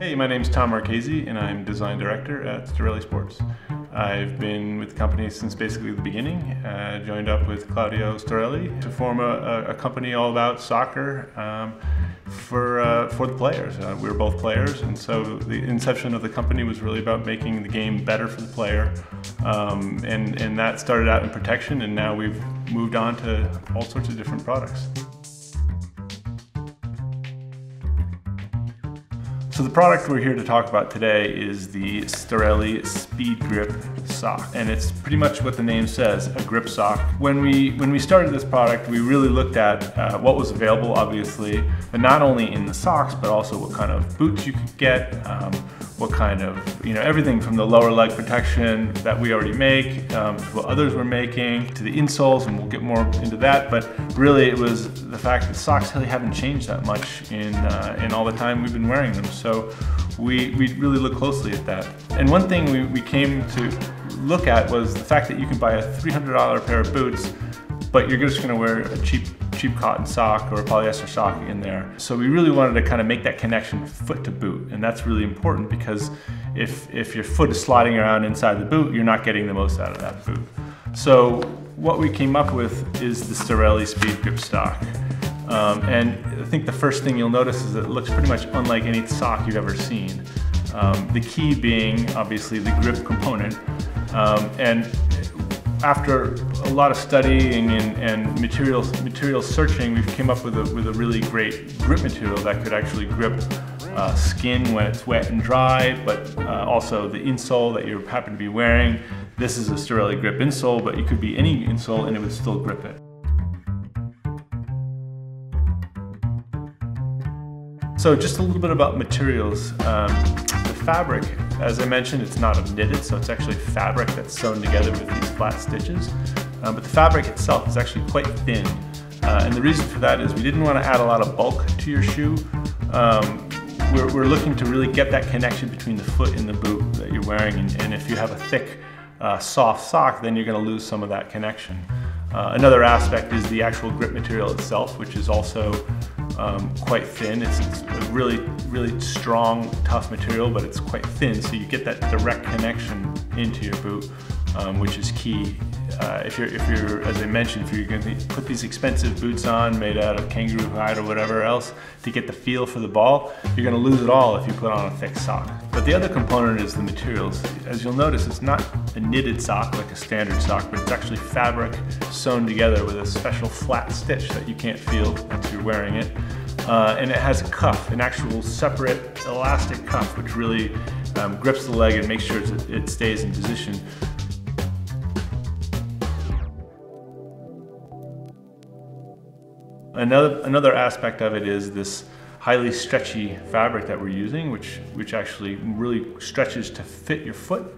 Hey, my name's Tom Marchesi and I'm Design Director at Storelli Sports. I've been with the company since basically the beginning. Joined up with Claudio Storelli to form a company all about soccer for the players. We were both players, and so the inception of the company was really about making the game better for the player. And that started out in protection, and now we've moved on to all sorts of different products. So the product we're here to talk about today is the Storelli SpeedGrip Sock, and it's pretty much what the name says, a grip sock. When we started this product, we really looked at what was available, obviously, but not only in the socks, but also what kind of boots you could get, what kind of, everything from the lower leg protection that we already make, to what others were making, to the insoles, and we'll get more into that. But really it was the fact that socks really haven't changed that much in all the time we've been wearing them. So we really look closely at that. And one thing we came to look at was the fact that you can buy a $300 pair of boots, but you're just gonna wear a cheap cotton sock or a polyester sock in there. So we really wanted to kind of make that connection foot to boot, and that's really important because if your foot is sliding around inside the boot, you're not getting the most out of that boot. So what we came up with is the Storelli SpeedGrip Sock. And I think the first thing you'll notice is that it looks pretty much unlike any sock you've ever seen. The key being obviously the grip component, and after a lot of studying and material searching, we've came up with a really great grip material that could actually grip skin when it's wet and dry, but also the insole that you happen to be wearing. This is a Storelli grip insole, but it could be any insole and it would still grip it. So just a little bit about materials. The fabric, as I mentioned, it's not knitted, so it's actually fabric that's sewn together with these flat stitches. But the fabric itself is actually quite thin. And the reason for that is we didn't want to add a lot of bulk to your shoe. We're looking to really get that connection between the foot and the boot that you're wearing. And if you have a thick, soft sock, then you're going to lose some of that connection. Another aspect is the actual grip material itself, which is also quite thin. It's a really strong, tough material, but it's quite thin, so you get that direct connection into your boot, which is key. If you're, as I mentioned, if you're going to put these expensive boots on made out of kangaroo hide or whatever else to get the feel for the ball, you're going to lose it all if you put on a thick sock. But the other component is the materials. As you'll notice, it's not a knitted sock like a standard sock, but it's actually fabric sewn together with a special flat stitch that you can't feel once you're wearing it. And it has a cuff, an actual separate elastic cuff, which really grips the leg and makes sure it stays in position. Another aspect of it is this highly stretchy fabric that we're using, which actually really stretches to fit your foot.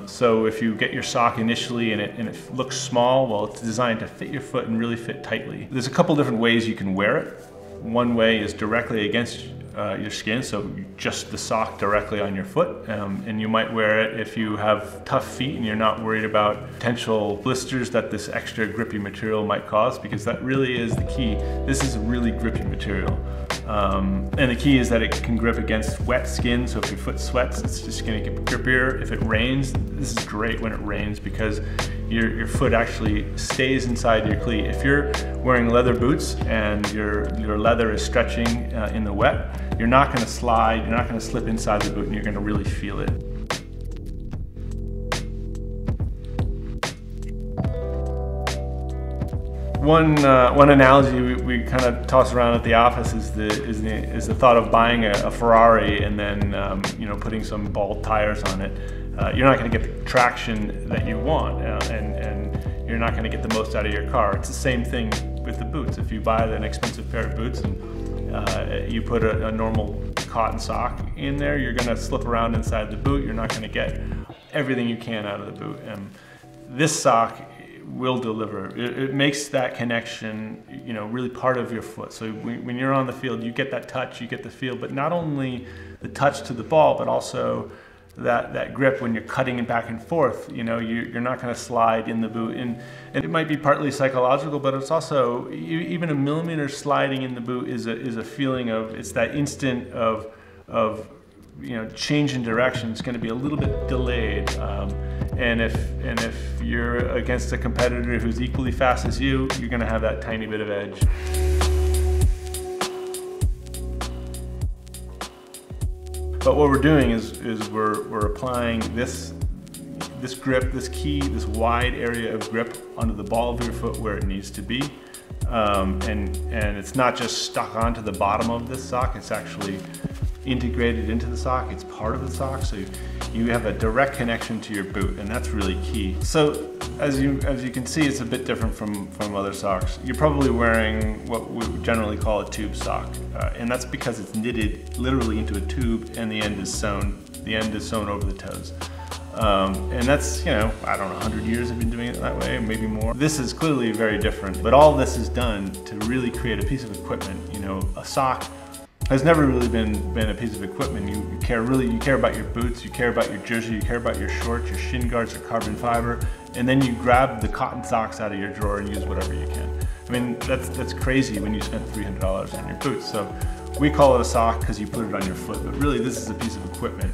So if you get your sock initially and it looks small, well, it's designed to fit your foot and really fit tightly. There's a couple different ways you can wear it. One way is directly against your skin, so just the sock directly on your foot, and you might wear it if you have tough feet and you're not worried about potential blisters that this extra grippy material might cause, because that really is the key. This is a really grippy material, and the key is that it can grip against wet skin, so if your foot sweats, it's just going to get grippier. If it rains, this is great when it rains because your foot actually stays inside your cleat. If you're wearing leather boots and your leather is stretching in the wet, you're not going to slide, you're not going to slip inside the boot, and you're going to really feel it. One analogy we kind of toss around at the office is the thought of buying a Ferrari and then putting some bald tires on it. You're not going to get the traction that you want, and you're not going to get the most out of your car. It's the same thing with the boots. If you buy an expensive pair of boots and you put a normal cotton sock in there, you're going to slip around inside the boot. You're not going to get everything you can out of the boot. And this sock will deliver. It makes that connection, really part of your foot. So when you're on the field, you get that touch, you get the feel, but not only the touch to the ball, but also that grip when you're cutting it back and forth. You're not going to slide in the boot, and it might be partly psychological, but it's also even a millimeter sliding in the boot is a feeling of, it's that instant of change in direction is going to be a little bit delayed. And if you're against a competitor who's equally fast as you, you're going to have that tiny bit of edge. But what we're doing is we're applying this grip, this wide area of grip onto the ball of your foot where it needs to be. And it's not just stuck onto the bottom of this sock, it's actually integrated into the sock. It's part of the sock, so you have a direct connection to your boot, and that's really key. So as you can see, it's a bit different from other socks. You're probably wearing what we generally call a tube sock, and that's because it's knitted literally into a tube, and the end is sewn over the toes. And that's, I don't know, 100 years I've been doing it that way, maybe more. This is clearly very different, but all this is done to really create a piece of equipment. A sock has never really been a piece of equipment. You care about your boots, you care about your jersey, you care about your shorts, your shin guards are carbon fiber, and then you grab the cotton socks out of your drawer and use whatever you can. I mean, that's crazy when you spend $300 on your boots. So we call it a sock because you put it on your foot, but really this is a piece of equipment.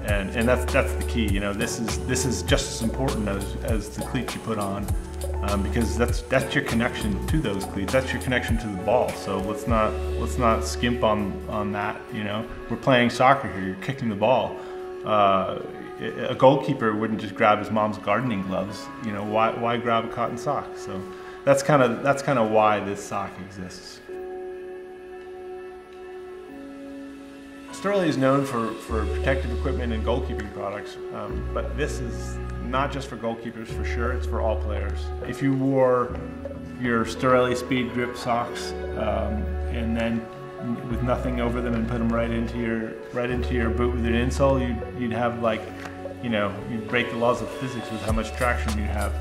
And that's the key. This is just as important as the cleats you put on, because that's your connection to those cleats. That's your connection to the ball. So let's not skimp on that. We're playing soccer here. You're kicking the ball. A goalkeeper wouldn't just grab his mom's gardening gloves. Why grab a cotton sock? So that's kind of why this sock exists. Storelli is known for protective equipment and goalkeeping products, but this is not just for goalkeepers for sure, it's for all players. If you wore your Storelli SpeedGrip socks and then with nothing over them and put them right into your boot with an insole, you'd have you'd break the laws of physics with how much traction you have.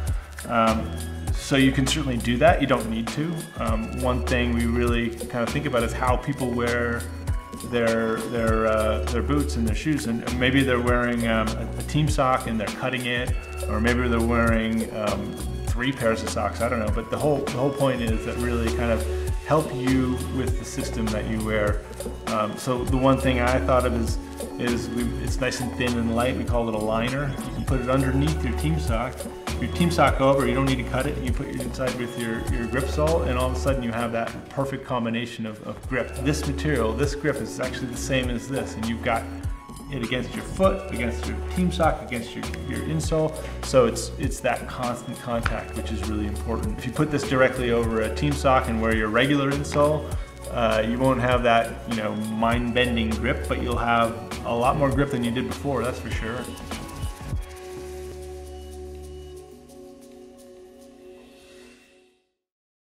So you can certainly do that, you don't need to. One thing we really kind of think about is how people wear their boots and their shoes, and maybe they're wearing a team sock and they're cutting it, or maybe they're wearing 3 pairs of socks. I don't know, but the whole point is that really kind of help you with the system that you wear. So the one thing I thought of is it's nice and thin and light. We call it a liner. You can put it underneath your team sock. Your team sock over, you don't need to cut it. You put it inside with your grip sole, and all of a sudden you have that perfect combination of grip. This material, this grip is actually the same as this, and you've got it against your foot, against your team sock, against your insole. So it's that constant contact, which is really important. If you put this directly over a team sock and wear your regular insole, you won't have that mind-bending grip, but you'll have a lot more grip than you did before, that's for sure.